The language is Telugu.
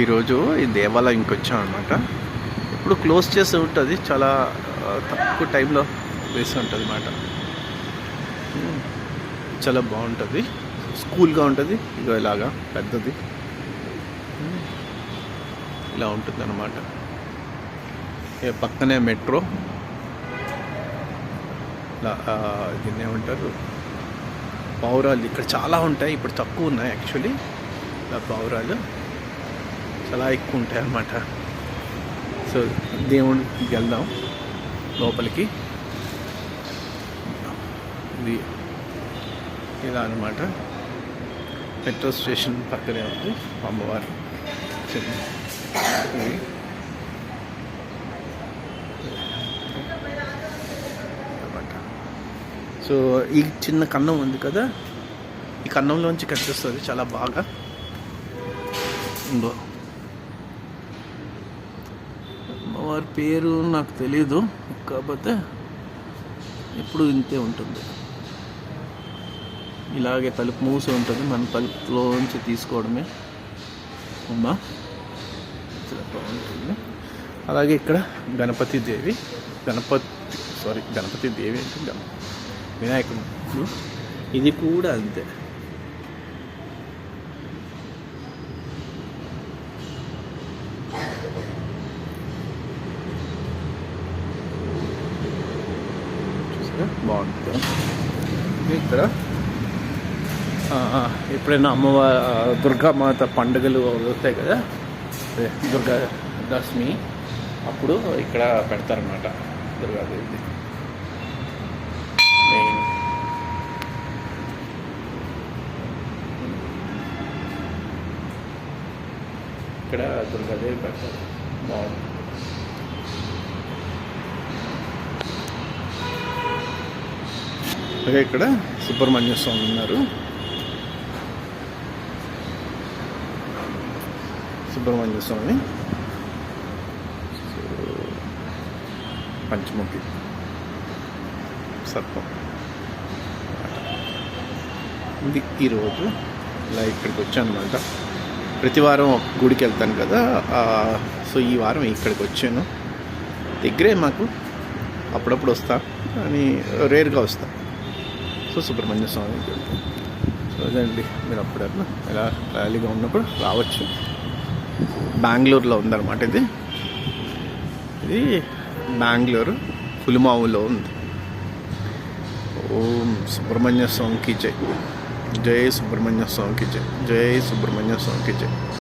ఈరోజు ఈ దేవాలయంకి వచ్చాం అనమాట. ఇప్పుడు క్లోజ్ చేసి ఉంటుంది, చాలా తక్కువ టైంలో వేసి ఉంటుంది అన్నమాట. చాలా బాగుంటుంది, స్కూల్గా ఉంటుంది. ఇక ఇలాగా పెద్దది ఇలా ఉంటుంది అన్నమాట. పక్కనే మెట్రో, దీన్ని ఏమంటారు, పావురాలు ఇక్కడ చాలా ఉంటాయి. ఇప్పుడు తక్కువ ఉన్నాయి యాక్చువల్లీ. ఇలా పావురాలు చాలా ఎక్కువ ఉంటాయి అన్నమాట. సో దేవుడికి వెళ్దాం లోపలికి. ఇది ఇలా అనమాట. మెట్రో స్టేషన్ పక్కనే ఉంది అమ్మవారు. సో ఈ చిన్న కన్నం ఉంది కదా, ఈ కన్నంలోంచి కనిపిస్తుంది చాలా బాగా. అమ్మవారి పేరు నాకు తెలీదు, కాకపోతే ఎప్పుడు ఇంతే ఉంటుంది. ఇలాగే తలుపు మూసి ఉంటుంది, మన తలుపులోంచి తీసుకోవడమే. అమ్మా చాలా బాగుంటుంది. అలాగే ఇక్కడ గణపతి దేవి అంటే వినాయకుడు, ఇది కూడా అంతే. బాగుంటుంది. ఇక్కడ ఎప్పుడైనా దుర్గామాత పండుగలు వస్తాయి కదా, దుర్గా దశమి, అప్పుడు ఇక్కడ పెడతారన్నమాట దుర్గాదేవి. మెయిన్ ఇక్కడ దుర్గాదేవి పెడతారు. బాగుంది. అలాగే ఇక్కడ సుబ్రహ్మణ్య స్వామి ఉన్నారు. సుబ్రహ్మణ్య స్వామి పంచముఖి సర్పం. ఇది ఈరోజు ఇలా ఇక్కడికి వచ్చాను అనమాట. ప్రతి వారం గుడికి వెళ్తాను కదా, సో ఈ వారం ఇక్కడికి వచ్చాను. దగ్గరే మాకు, అప్పుడప్పుడు వస్తా అని రేర్గా వస్తా. సో సుబ్రహ్మణ్య స్వామికి వెళ్తాను. సో అదండి, మీరు అప్పుడప్పుడు ఇలా ఖాళీగా ఉన్నప్పుడు రావచ్చు. బెంగళూరులో ఉందన్నమాట ఇది. బెంగళూరు పులిమావులో ఉంది. ఓం సుబ్రహ్మణ్య స్వామికి జై. జై సుబ్రహ్మణ్య స్వామికి జై. జై సుబ్రహ్మణ్య స్వామికి జై.